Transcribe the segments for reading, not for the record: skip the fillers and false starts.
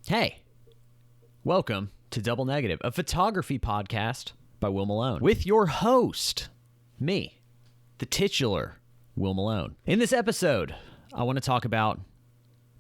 Hey, welcome to Double Negative, a photography podcast by Will Malone, with your host, me, the titular Will Malone. In this episode, I want to talk about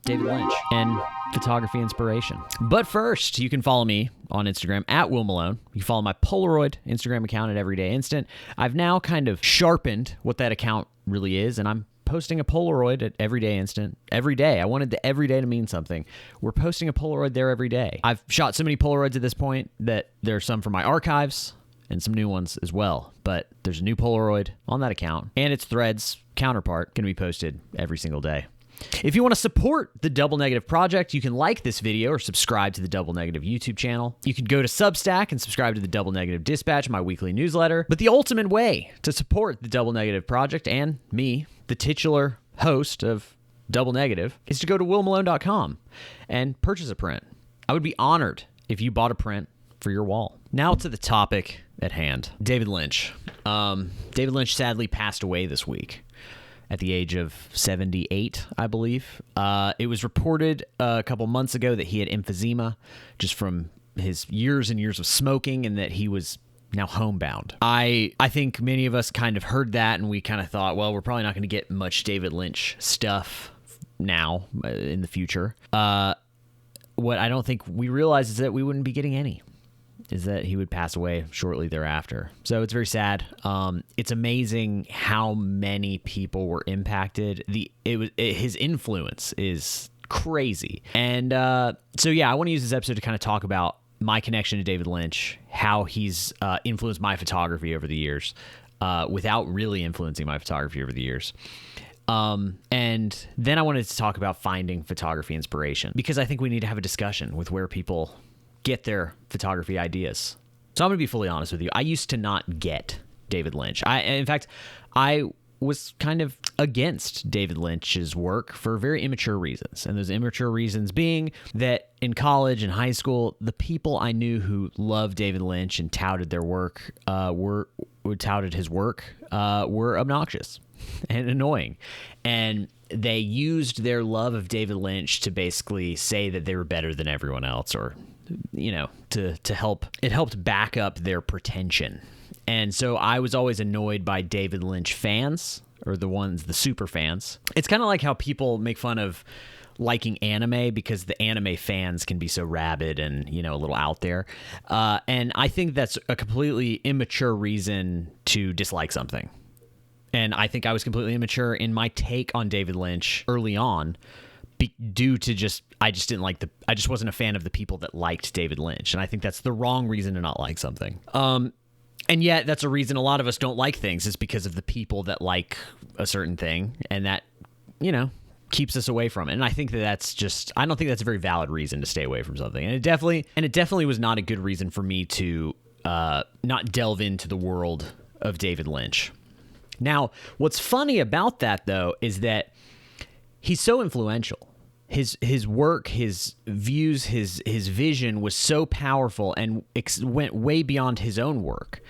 David Lynch and photography inspiration. But first, you can follow me on Instagram at Will Malone. You can follow my Polaroid Instagram account at Everyday Instant. I've now kind of sharpened what that account really is, and I'm posting a Polaroid at Everyday Instant every day. I wanted the every day to mean something. We're posting a Polaroid there every day. I've shot so many Polaroids at this point that there are some from my archives and some new ones as well. But there's a new Polaroid on that account, and its Threads counterpart going to be posted every single day. If you want to support the Double Negative Project, you can like this video or subscribe to the Double Negative YouTube channel. You can go to Substack and subscribe to the Double Negative Dispatch, my weekly newsletter. But the ultimate way to support the Double Negative Project and me, the titular host of Double Negative, is to go to willmalone.com and purchase a print. I would be honored if you bought a print for your wall. Now to the topic at hand. David Lynch. David Lynch sadly passed away this week at the age of 78, I believe. It was reported a couple months ago that he had emphysema just from his years and years of smoking, and that he was now homebound. I think many of us kind of heard that, and we kind of thought, well, we're probably not going to get much David Lynch stuff now in the future. What I don't think we realized is that we wouldn't be getting any. Is that he would pass away shortly thereafter. So it's very sad. It's amazing how many people were impacted. His influence is crazy. And so yeah, I want to use this episode to kind of talk about my connection to David Lynch, how he's influenced my photography over the years, without really influencing my photography over the years. And then I wanted to talk about finding photography inspiration, because I think we need to have a discussion with where people get their photography ideas. So I'm going to be fully honest with you. I used to not get David Lynch. In fact, I was kind of against David Lynch's work for very immature reasons. And those immature reasons being that in college and high school, the people I knew who loved David Lynch and touted their work, were obnoxious and annoying. And they used their love of David Lynch to basically say that they were better than everyone else, or to help. It helped back up their pretension. And so I was always annoyed by David Lynch fans, or the super fans. It's kind of like how people make fun of liking anime because the anime fans can be so rabid and, a little out there. And I think that's a completely immature reason to dislike something. And I think I was completely immature in my take on David Lynch early on, due to I just wasn't a fan of the people that liked David Lynch. And I think that's the wrong reason to not like something. And yet that's a reason a lot of us don't like things, is because of the people that like a certain thing, and that, keeps us away from it. And I think I don't think that's a very valid reason to stay away from something. And it definitely was not a good reason for me to not delve into the world of David Lynch. Now, what's funny about that, though, is that he's so influential. His work, his views, his vision was so powerful and went way beyond his own work,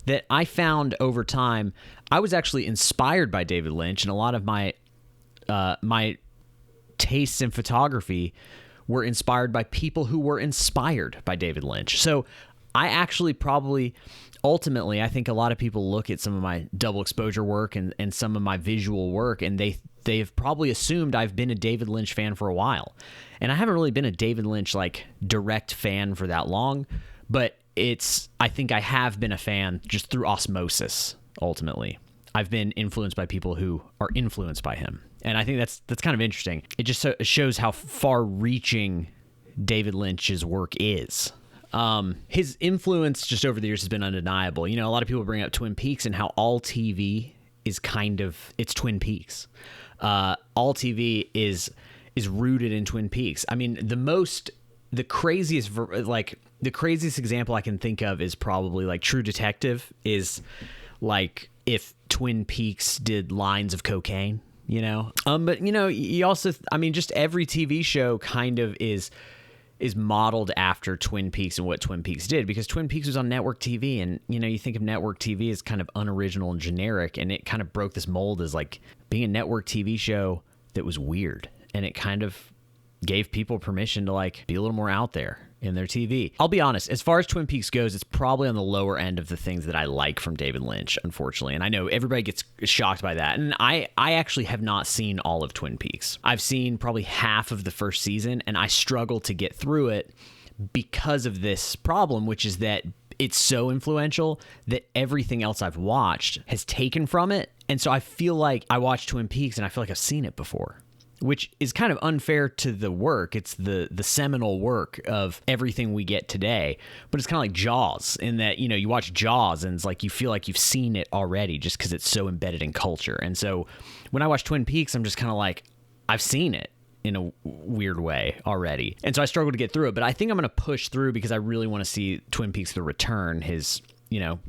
that I found over time I was actually inspired by David Lynch, and a lot of my tastes in photography were inspired by people who were inspired by David Lynch. So I actually ultimately, I think a lot of people look at some of my double exposure work and some of my visual work, and they've probably assumed I've been a David Lynch fan for a while. And I haven't really been a David Lynch direct fan for that long, but I think I have been a fan just through osmosis. Ultimately, I've been influenced by people who are influenced by him. And I think that's kind of interesting. It just shows how far reaching David Lynch's work is. His influence just over the years has been undeniable. A lot of people bring up Twin Peaks and how all TV is it's Twin Peaks. All TV is rooted in Twin Peaks. I mean, the craziest example I can think of is probably True Detective is if Twin Peaks did lines of cocaine, but you also, just every TV show kind of is modeled after Twin Peaks and what Twin Peaks did, because Twin Peaks was on network TV, and you think of network TV as kind of unoriginal and generic, and it kind of broke this mold as being a network TV show that was weird, and it kind of gave people permission to like be a little more out there in their TV. I'll be honest, as far as Twin Peaks goes, it's probably on the lower end of the things that I like from David Lynch, unfortunately. And I know everybody gets shocked by that. And I actually have not seen all of Twin Peaks. I've seen probably half of the first season, and I struggle to get through it because of this problem, which is that it's so influential that everything else I've watched has taken from it. And so I feel like I watch Twin Peaks and I feel like I've seen it before, which is kind of unfair to the work. It's the seminal work of everything we get today. But it's kind of like Jaws in that, you know, you watch Jaws and it's like you feel like you've seen it already just because it's so embedded in culture. And so when I watch Twin Peaks, I'm just kind of like, I've seen it in a weird way already. And so I struggle to get through it. But I think I'm going to push through because I really want to see Twin Peaks: The Return, his, you know,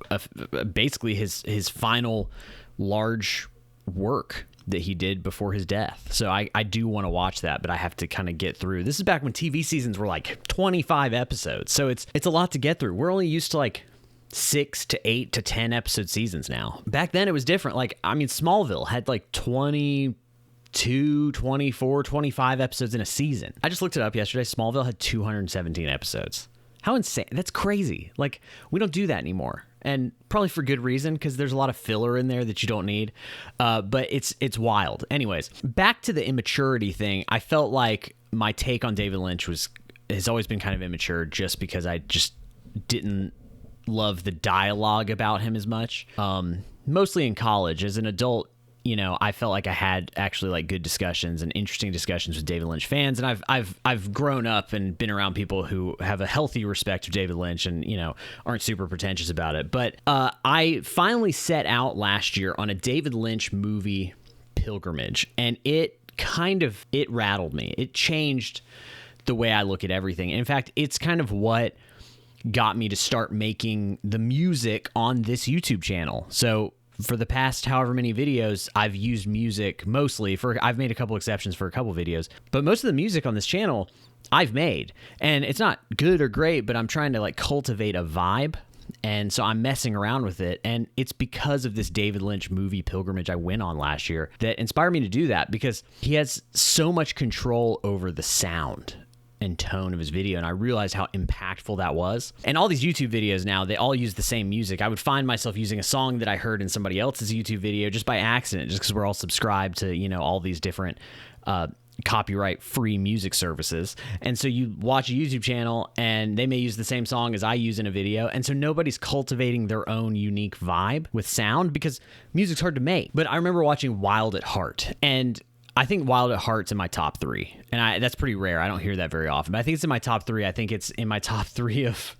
basically his final large work that he did before his death. So I do want to watch that, but I have to kind of get through. This is back when TV seasons were like 25 episodes. So it's a lot to get through. We're only used to like 6 to 8 to 10 episode seasons now. Back then it was different. Like, I mean, Smallville had like 22, 24, 25 episodes in a season. I just looked it up yesterday. Smallville had 217 episodes. How insane. That's crazy. Like, we don't do that anymore. And probably for good reason, because there's a lot of filler in there that you don't need. But it's wild. Anyways, back to the immaturity thing. I felt like my take on David Lynch has always been kind of immature just because I just didn't love the dialogue about him as much. Mostly in college. As an adult, you know, I felt like I had actually like good discussions and interesting discussions with David Lynch fans. And I've grown up and been around people who have a healthy respect for David Lynch and, you know, aren't super pretentious about it. But I finally set out last year on a David Lynch movie pilgrimage, and it rattled me. It changed the way I look at everything. In fact, it's kind of what got me to start making the music on this YouTube channel. So for the past however many videos, I've used music mostly. I've made a couple exceptions for a couple videos, but most of the music on this channel I've made. And it's not good or great, but I'm trying to like cultivate a vibe. And so I'm messing around with it. And it's because of this David Lynch movie pilgrimage I went on last year that inspired me to do that, because he has so much control over the sound and tone of his video, and I realized how impactful that was. And all these YouTube videos now, they all use the same music. I would find myself using a song that I heard in somebody else's YouTube video just by accident, just because we're all subscribed to, you know, all these different copyright free music services. And so you watch a YouTube channel and they may use the same song as I use in a video, and so nobody's cultivating their own unique vibe with sound, because music's hard to make. But I remember watching Wild at Heart, and I think Wild at Heart's in my top 3. And that's pretty rare. I don't hear that very often. But I think it's in my top 3. I think it's in my top 3 of,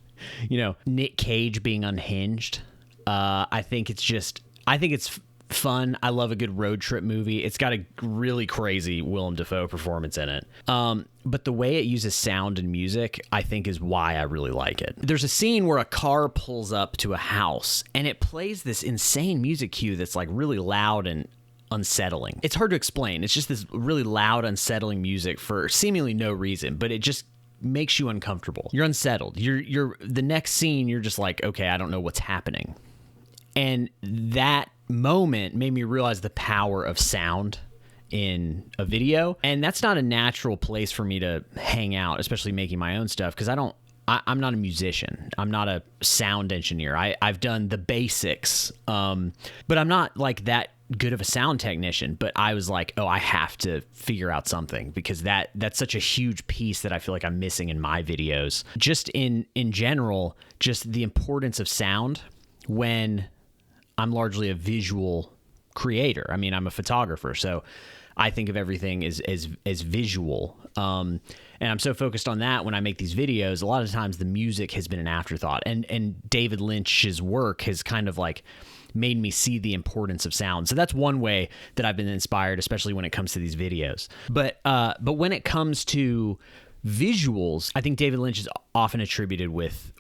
you know, Nick Cage being unhinged. I think it's fun. I love a good road trip movie. It's got a really crazy Willem Dafoe performance in it. But the way it uses sound and music, I think, is why I really like it. There's a scene where a car pulls up to a house and it plays this insane music cue that's like really loud and unsettling. It's hard to explain. It's just this really loud, unsettling music for seemingly no reason, but it just makes you uncomfortable. You're unsettled. You're the next scene, you're just like, okay, I don't know what's happening. And that moment made me realize the power of sound in a video. And that's not a natural place for me to hang out, especially making my own stuff, because I'm not a musician. I'm not a sound engineer. I've done the basics, but I'm not like that good of a sound technician. But I was like, oh, I have to figure out something, because that's such a huge piece that I feel like I'm missing in my videos. Just in general, just the importance of sound when I'm largely a visual creator. I mean, I'm a photographer, so I think of everything as visual. And I'm so focused on that when I make these videos. A lot of times the music has been an afterthought, and David Lynch's work has kind of like made me see the importance of sound. So that's one way that I've been inspired, especially when it comes to these videos. But when it comes to visuals, I think David Lynch is often attributed with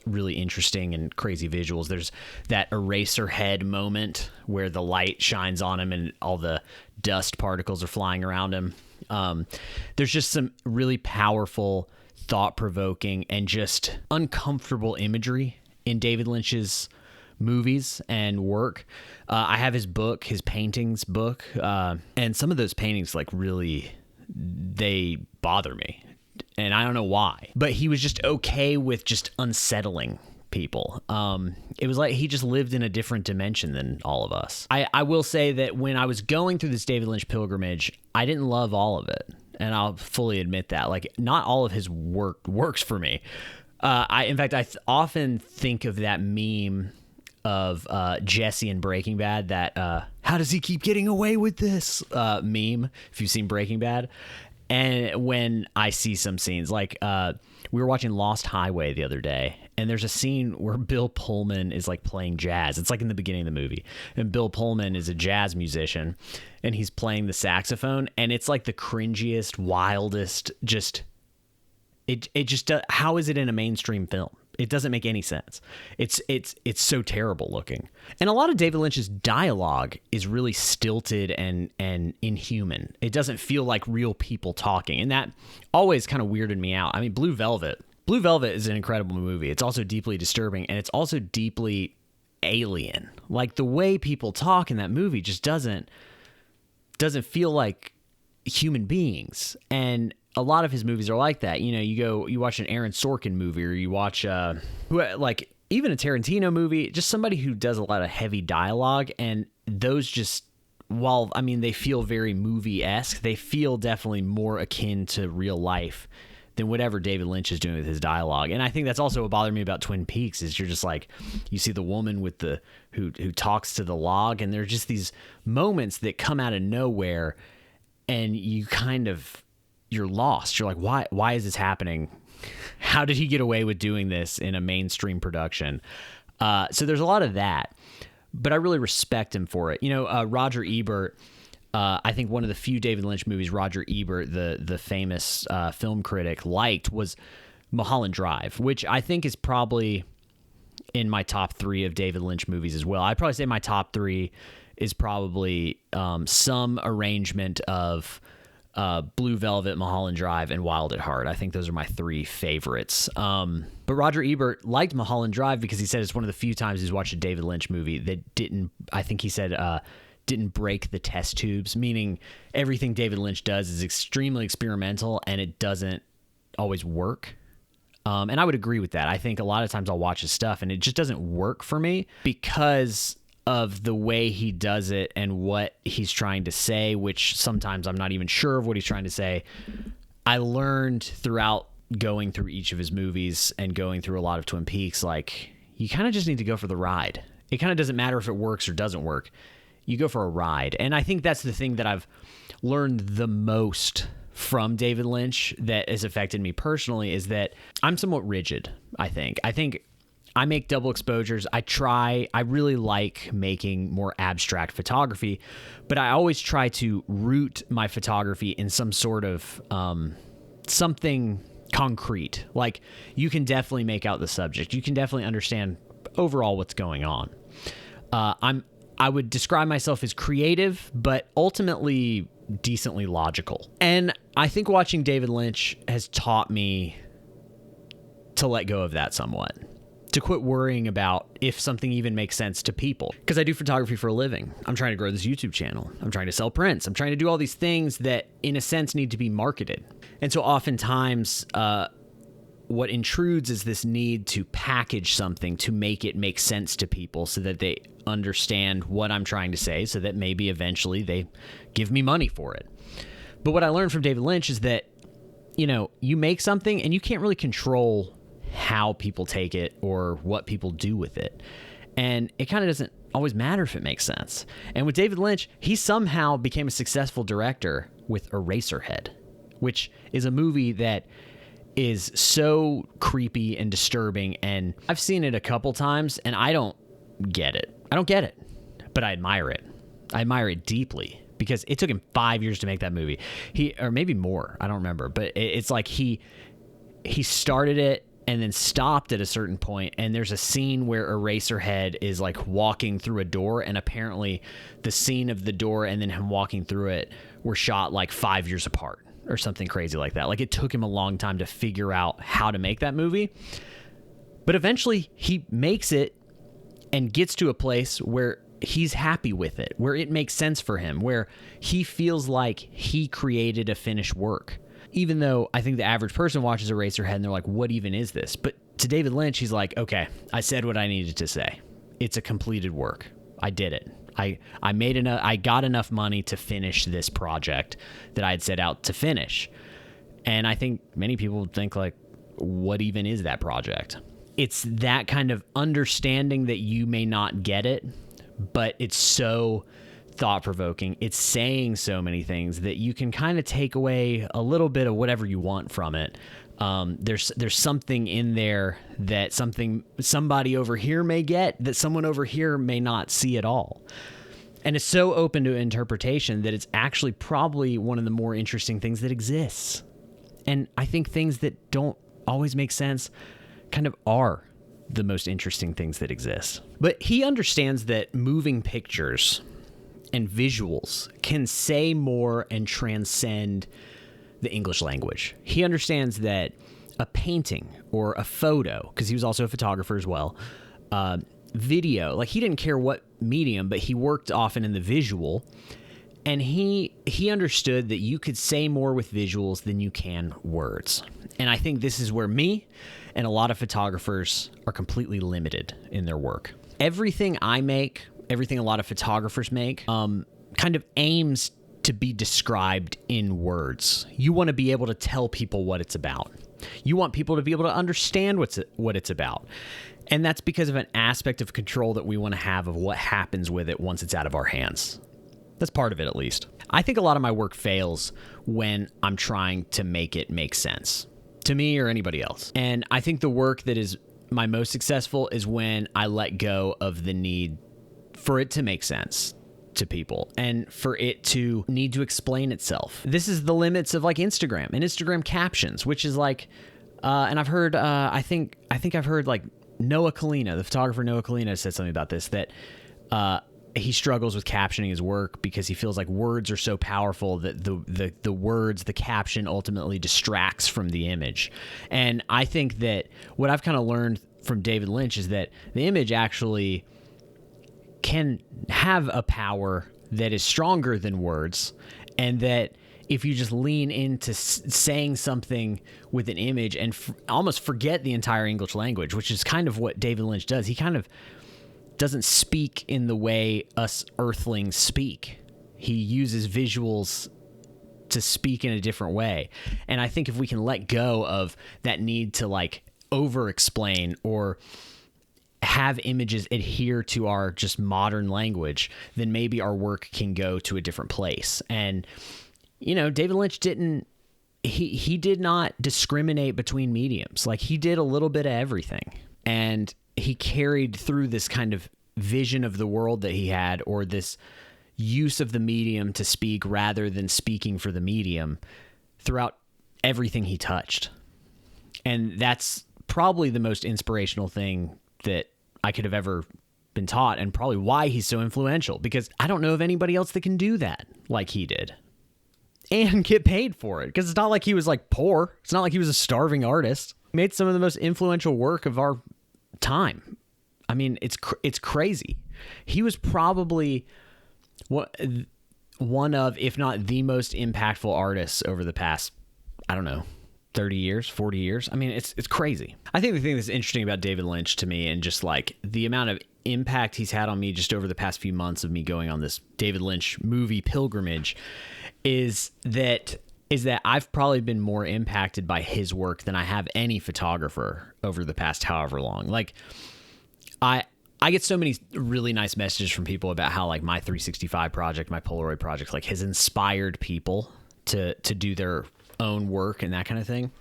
really interesting and crazy visuals. There's that Eraserhead moment where the light shines on him and all the dust particles are flying around him. There's just some really powerful, thought-provoking, and just uncomfortable imagery in David Lynch's movies and work. I have his book, his paintings book, and some of those paintings like really they bother me. And I don't know why. But he was just okay with just unsettling people. It was like he just lived in a different dimension than all of us. I will say that when I was going through this David Lynch pilgrimage, I didn't love all of it. And I'll fully admit that. Like, not all of his work works for me. In fact, I often think of that meme of Jesse in Breaking Bad, that how does he keep getting away with this meme, if you've seen Breaking Bad. And when I see some scenes, like we were watching Lost Highway the other day, and there's a scene where Bill Pullman is like playing jazz. It's like in the beginning of the movie. And Bill Pullman is a jazz musician, and he's playing the saxophone, and it's like the cringiest, wildest, just, it just, how is it in a mainstream film? It doesn't make any sense. It's so terrible looking. And a lot of David Lynch's dialogue is really stilted and inhuman. It doesn't feel like real people talking. And that always kind of weirded me out. I mean, Blue Velvet is an incredible movie. It's also deeply disturbing, and it's also deeply alien. Like, the way people talk in that movie just doesn't feel like human beings. And a lot of his movies are like that. You know, you watch an Aaron Sorkin movie, or you watch like even a Tarantino movie, just somebody who does a lot of heavy dialogue, and those just, while I mean they feel very movie-esque, they feel definitely more akin to real life than whatever David Lynch is doing with his dialogue. And I think that's also what bothered me about Twin Peaks, is you're just like, you see the woman with the who talks to the log, and there are just these moments that come out of nowhere, and you're lost. You're like, why is this happening? How did he get away with doing this in a mainstream production? So there's a lot of that, but I really respect him for it. You know, Roger Ebert, I think one of the few David Lynch movies Roger Ebert, the famous film critic, liked was Mulholland Drive, which I think is probably in my top 3 of David Lynch movies as well. I'd probably say my top 3 is probably some arrangement of Blue Velvet, Mulholland Drive, and Wild at Heart. I think those are my 3 favorites. But Roger Ebert liked Mulholland Drive because he said it's one of the few times he's watched a David Lynch movie that didn't break the test tubes, meaning everything David Lynch does is extremely experimental and it doesn't always work. And I would agree with that. I think a lot of times I'll watch his stuff and it just doesn't work for me because of the way he does it and what he's trying to say, which sometimes I'm not even sure of what he's trying to say. I learned throughout going through each of his movies and going through a lot of Twin Peaks, like, you kind of just need to go for the ride. It kind of doesn't matter if it works or doesn't work. You go for a ride. And I think that's the thing that I've learned the most from David Lynch that has affected me personally, is that I'm somewhat rigid, I think. I make double exposures. I really like making more abstract photography, but I always try to root my photography in some sort of something concrete. Like, you can definitely make out the subject. You can definitely understand overall what's going on. I would describe myself as creative, but ultimately decently logical. And I think watching David Lynch has taught me to let go of that somewhat. To quit worrying about if something even makes sense to people. Because I do photography for a living. I'm trying to grow this YouTube channel. I'm trying to sell prints. I'm trying to do all these things that, in a sense, need to be marketed. And so oftentimes, what intrudes is this need to package something to make it make sense to people so that they understand what I'm trying to say, so that maybe eventually they give me money for it. But what I learned from David Lynch is that, you know, you make something and you can't really control how people take it or what people do with it. And it kind of doesn't always matter if it makes sense. And with David Lynch, he somehow became a successful director with Eraserhead, which is a movie that is so creepy and disturbing. And I've seen it a couple times and I don't get it. But I admire it. I admire it deeply because it took him 5 years to make that movie. Or maybe more. I don't remember. But it's like he started it and then stopped at a certain point, and there's a scene where Eraserhead is like walking through a door, and apparently the scene of the door and then him walking through it were shot like 5 years apart or something crazy like that. Like, it took him a long time to figure out how to make that movie, but eventually he makes it and gets to a place where he's happy with it, where it makes sense for him, where he feels like he created a finished work. Even though I think the average person watches Eraserhead and they're like, what even is this? But to David Lynch, he's like, okay, I said what I needed to say. It's a completed work. I did it. I made enough. I got enough money to finish this project that I had set out to finish. And I think many people would think like, what even is that project? It's that kind of understanding that you may not get it, but it's so thought-provoking. It's saying so many things that you can kind of take away a little bit of whatever you want from it. There's something in there that somebody over here may get that someone over here may not see at all. And it's so open to interpretation that it's actually probably one of the more interesting things that exists. And I think things that don't always make sense kind of are the most interesting things that exist. But he understands that moving pictures and visuals can say more and transcend the English language. He understands that a painting or a photo, because he was also a photographer as well, video, like he didn't care what medium, but he worked often in the visual, and he understood that you could say more with visuals than you can words. And I think this is where me and a lot of photographers are completely limited in their work. Everything I make, everything a lot of photographers make, kind of aims to be described in words. You want to be able to tell people what it's about. You want people to be able to understand what it's about. And that's because of an aspect of control that we want to have of what happens with it once it's out of our hands. That's part of it, at least. I think a lot of my work fails when I'm trying to make it make sense to me or anybody else. And I think the work that is my most successful is when I let go of the need for it to make sense to people and for it to need to explain itself. This is the limits of like Instagram and Instagram captions, which is like, and I've heard, I think I've heard like Noah Kalina, the photographer Noah Kalina, said something about this, that he struggles with captioning his work because he feels like words are so powerful that the words, the caption ultimately distracts from the image. And I think that what I've kind of learned from David Lynch is that the image actually can have a power that is stronger than words, and that if you just lean into saying something with an image and almost forget the entire English language, which is kind of what David Lynch does. He kind of doesn't speak in the way us earthlings speak. He uses visuals to speak in a different way. And I think if we can let go of that need to like over-explain or have images adhere to our just modern language, then maybe our work can go to a different place. And, you know, David Lynch he did not discriminate between mediums. Like, he did a little bit of everything. And he carried through this kind of vision of the world that he had, or this use of the medium to speak rather than speaking for the medium, throughout everything he touched. And that's probably the most inspirational thing that I could have ever been taught, and probably why he's so influential, because I don't know of anybody else that can do that like he did and get paid for it, because it's not like he was like poor. It's not like he was a starving artist. He made some of the most influential work of our time. I mean, it's crazy. He was probably one of, if not the most impactful artists over the past, I don't know, 30 years, 40 years. I mean, it's crazy. I think the thing that's interesting about David Lynch to me, and just like the amount of impact he's had on me just over the past few months of me going on this David Lynch movie pilgrimage, is that I've probably been more impacted by his work than I have any photographer over the past however long. Like, I get so many really nice messages from people about how like my 365 project, my Polaroid project, like has inspired people to do their own work and that kind of thing.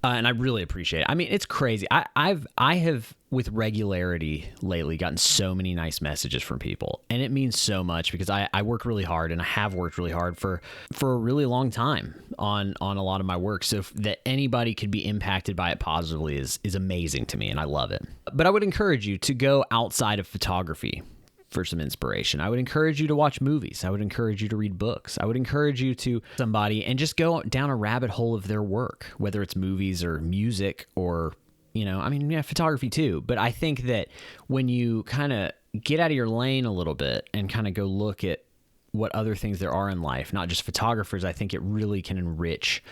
And I really appreciate it. I mean, it's crazy. I have with regularity lately gotten so many nice messages from people, and it means so much, because I work really hard, and I have worked really hard for a really long time on a lot of my work. So that anybody could be impacted by it positively is amazing to me, and I love it. But I would encourage you to go outside of photography for some inspiration. I would encourage you to watch movies. I would encourage you to read books. I would encourage you to somebody and just go down a rabbit hole of their work, whether it's movies or music or I mean, yeah, photography too. But I think that when you kind of get out of your lane a little bit and kind of go look at what other things there are in life, not just photographers, I think it really can enrich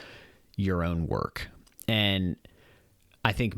your own work. And I think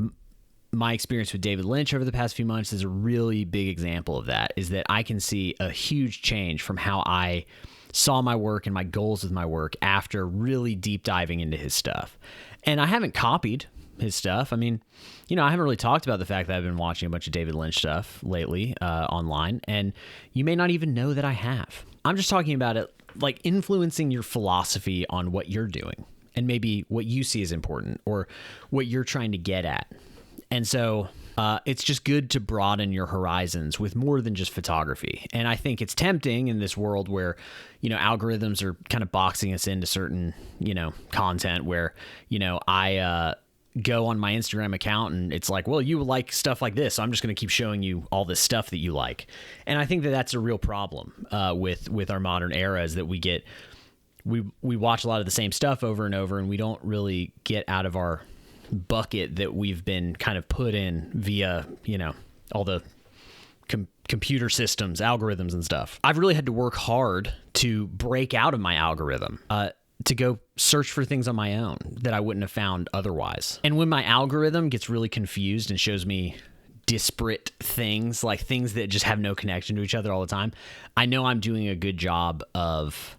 my experience with David Lynch over the past few months is a really big example of that, is that I can see a huge change from how I saw my work and my goals with my work after really deep diving into his stuff. And I haven't copied his stuff. I mean, I haven't really talked about the fact that I've been watching a bunch of David Lynch stuff lately online, and you may not even know that I have. I'm just talking about it like influencing your philosophy on what you're doing and maybe what you see as important or what you're trying to get at. And so it's just good to broaden your horizons with more than just photography. And I think it's tempting in this world where, algorithms are kind of boxing us into certain, content where, I go on my Instagram account and it's like, well, you like stuff like this, so I'm just going to keep showing you all this stuff that you like. And I think that that's a real problem with our modern era, is that we watch a lot of the same stuff over and over, and we don't really get out of our bucket that we've been kind of put in via, all the computer systems, algorithms and stuff. I've really had to work hard to break out of my algorithm, to go search for things on my own that I wouldn't have found otherwise. And when my algorithm gets really confused and shows me disparate things, like things that just have no connection to each other all the time, I know I'm doing a good job of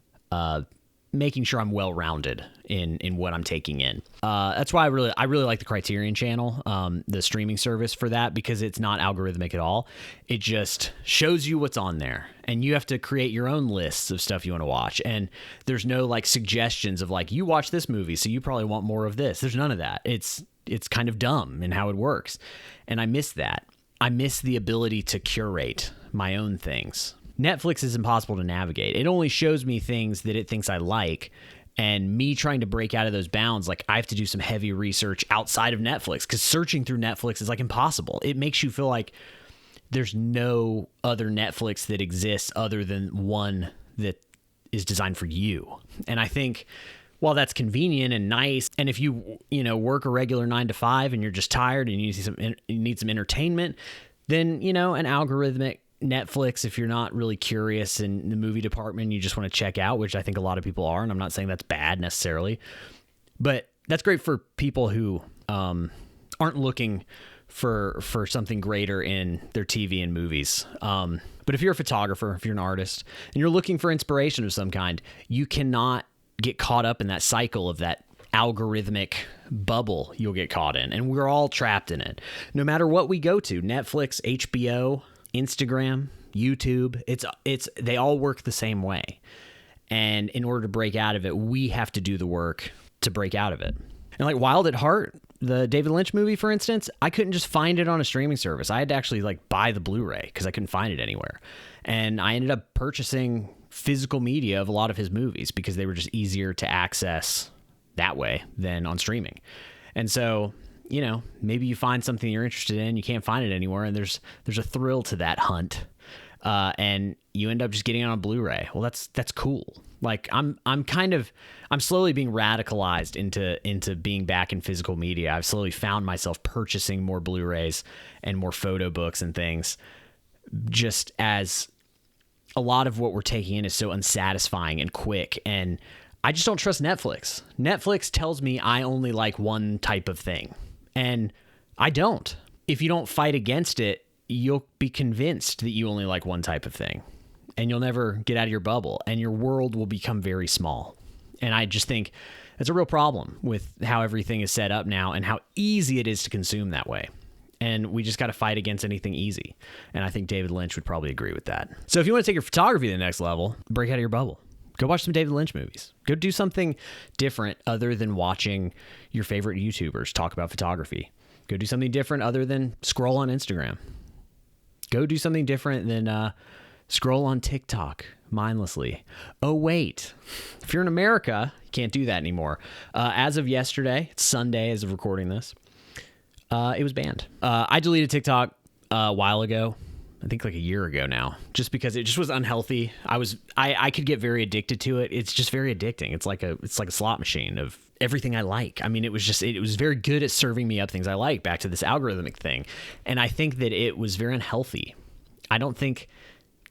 making sure I'm well-rounded in what I'm taking in. That's why I really like the Criterion channel, the streaming service for that, because it's not algorithmic at all. It just shows you what's on there, and you have to create your own lists of stuff you want to watch. And there's no like suggestions of like, you watch this movie, so you probably want more of this. There's none of that. It's kind of dumb in how it works. And I miss that. I miss the ability to curate my own things. Netflix is impossible to navigate. It only shows me things that it thinks I like, and me trying to break out of those bounds, like I have to do some heavy research outside of Netflix, because searching through Netflix is like impossible. It makes you feel like there's no other Netflix that exists other than one that is designed for you. And I think while that's convenient and nice, and if you work a regular 9 to 5 and you're just tired and you need some entertainment, then an algorithmic Netflix, if you're not really curious in the movie department, you just want to check out, which I think a lot of people are, and I'm not saying that's bad necessarily, but that's great for people who aren't looking for something greater in their TV and movies. But if you're a photographer, if you're an artist, and you're looking for inspiration of some kind, you cannot get caught up in that cycle of that algorithmic bubble you'll get caught in, and we're all trapped in it. No matter what we go to, Netflix, HBO, Instagram, YouTube, they all work the same way. And in order to break out of it, we have to do the work to break out of it. And like Wild at Heart, the David Lynch movie, for instance, I couldn't just find it on a streaming service. I had to actually like buy the Blu-ray because I couldn't find it anywhere. And I ended up purchasing physical media of a lot of his movies because they were just easier to access that way than on streaming. And so, maybe you find something you're interested in, you can't find it anywhere, and there's a thrill to that hunt, and you end up just getting it on Blu-ray. Well, that's cool. Like I'm slowly being radicalized into being back in physical media. I've slowly found myself purchasing more Blu-rays and more photo books and things, just as a lot of what we're taking in is so unsatisfying and quick, and I just don't trust Netflix. Netflix tells me I only like one type of thing. And I don't. If you don't fight against it, you'll be convinced that you only like one type of thing, and you'll never get out of your bubble, and your world will become very small. And I just think it's a real problem with how everything is set up now and how easy it is to consume that way. And we just got to fight against anything easy. And I think David Lynch would probably agree with that. So if you want to take your photography to the next level, break out of your bubble. Go watch some David Lynch movies. Go do something different other than watching your favorite YouTubers talk about photography. Go do something different other than scroll on Instagram. Go do something different than scroll on TikTok mindlessly. Oh, wait. If you're in America, you can't do that anymore. As of yesterday, it's Sunday as of recording this, it was banned. I deleted TikTok a while ago. I think like a year ago now, just because it just was unhealthy. I could get very addicted to it. It's just very addicting. It's like a slot machine of everything I like. I mean, it was very good at serving me up things I like, back to this algorithmic thing. And I think that it was very unhealthy. I don't think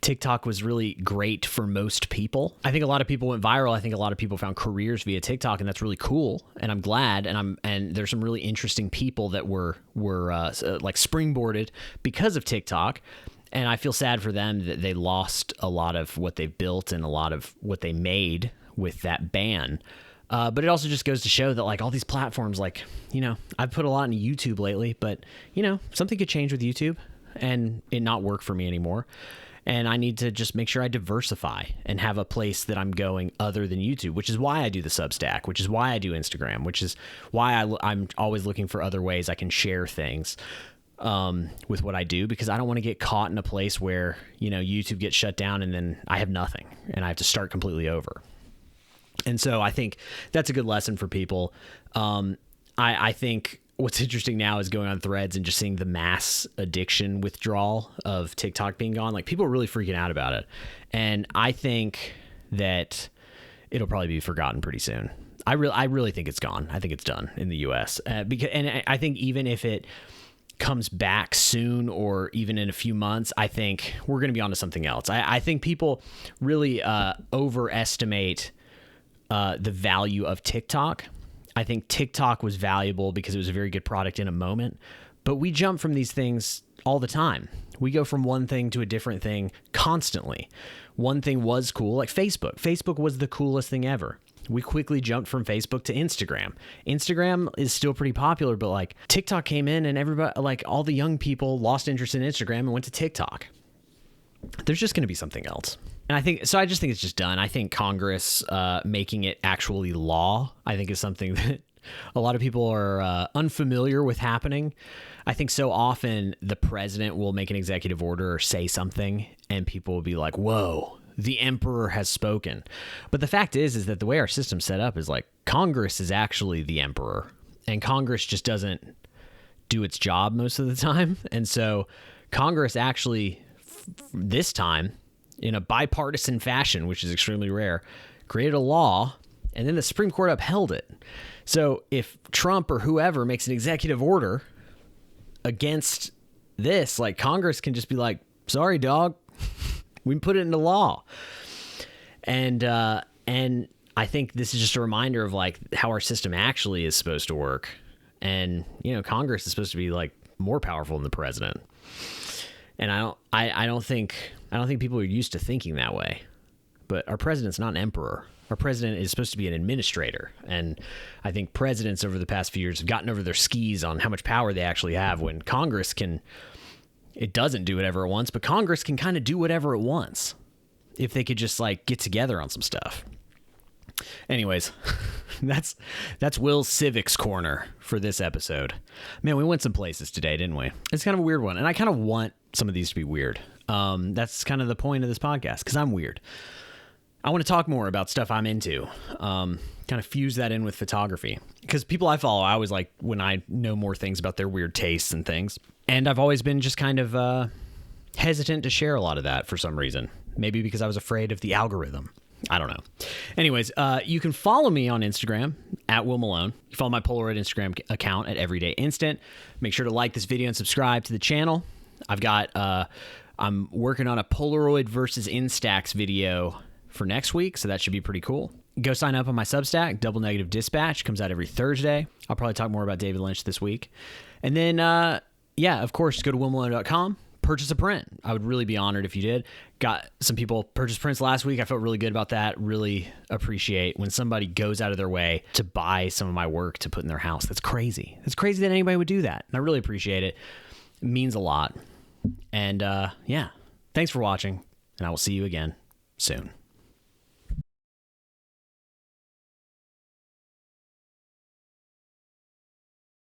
TikTok was really great for most people. I think a lot of people went viral. I think a lot of people found careers via TikTok, and that's really cool. And I'm glad. And there's some really interesting people that were like springboarded because of TikTok. And I feel sad for them that they lost a lot of what they've built and a lot of what they made with that ban. But it also just goes to show that, like, all these platforms, like, I've put a lot into YouTube lately, but something could change with YouTube and it not work for me anymore. And I need to just make sure I diversify and have a place that I'm going other than YouTube, which is why I do the Substack, which is why I do Instagram, which is why I'm always looking for other ways I can share things with what I do, because I don't want to get caught in a place where, YouTube gets shut down and then I have nothing and I have to start completely over. And so I think that's a good lesson for people. I think what's interesting now is going on Threads and just seeing the mass addiction withdrawal of TikTok being gone. Like, people are really freaking out about it. And I think that it'll probably be forgotten pretty soon. I really think it's gone. I think it's done in the US. And I think even if it comes back soon or even in a few months, I think we're going to be onto something else. I think people really overestimate the value of TikTok. I think TikTok was valuable because it was a very good product in a moment, but we jump from these things all the time. We go from one thing to a different thing constantly. One thing was cool, like Facebook. Facebook was the coolest thing ever. We quickly jumped from Facebook to Instagram. Instagram is still pretty popular, but like TikTok came in and everybody, like all the young people lost interest in Instagram and went to TikTok. There's just going to be something else. And I just think it's just done. I think Congress making it actually law, I think, is something that a lot of people are unfamiliar with happening. I think so often the president will make an executive order or say something and people will be like, whoa, the emperor has spoken. But the fact is that the way our system's set up is like Congress is actually the emperor, and Congress just doesn't do its job most of the time. And so Congress actually this time, in a bipartisan fashion, which is extremely rare, created a law, and then the Supreme Court upheld it. So if Trump or whoever makes an executive order against this, like, Congress can just be like, sorry, dog, we put it into law. And I think this is just a reminder of like how our system actually is supposed to work. And, Congress is supposed to be like more powerful than the president. And I don't think people are used to thinking that way. But our president's not an emperor. Our president is supposed to be an administrator. And I think presidents over the past few years have gotten over their skis on how much power they actually have, when Congress it doesn't do whatever it wants, but Congress can kind of do whatever it wants if they could just like get together on some stuff. Anyways, that's Will's Civics Corner for this episode. Man, we went some places today, didn't we? It's kind of a weird one, and I kind of want some of these to be weird. That's kind of the point of this podcast, because I'm weird. I want to talk more about stuff I'm into, kind of fuse that in with photography, because people I follow, I always like when I know more things about their weird tastes and things, and I've always been just kind of hesitant to share a lot of that for some reason. Maybe because I was afraid of the algorithm. I don't know. Anyways, you can follow me on Instagram at Will Malone. You follow my Polaroid Instagram account at Everyday Instant. Make sure to like this video and subscribe to the channel. I'm working on a Polaroid versus Instax video for next week, so that should be pretty cool. Go sign up on my Substack, Double Negative Dispatch. Comes out every Thursday. I'll probably talk more about David Lynch this week. And then, of course, go to willmalone.com. Purchase a print. I would really be honored if you did. Got some people purchase prints last week. I felt really good about that. Really appreciate when somebody goes out of their way to buy some of my work to put in their house. That's crazy. That's crazy that anybody would do that. And I really appreciate it. It means a lot. And thanks for watching, and I will see you again soon.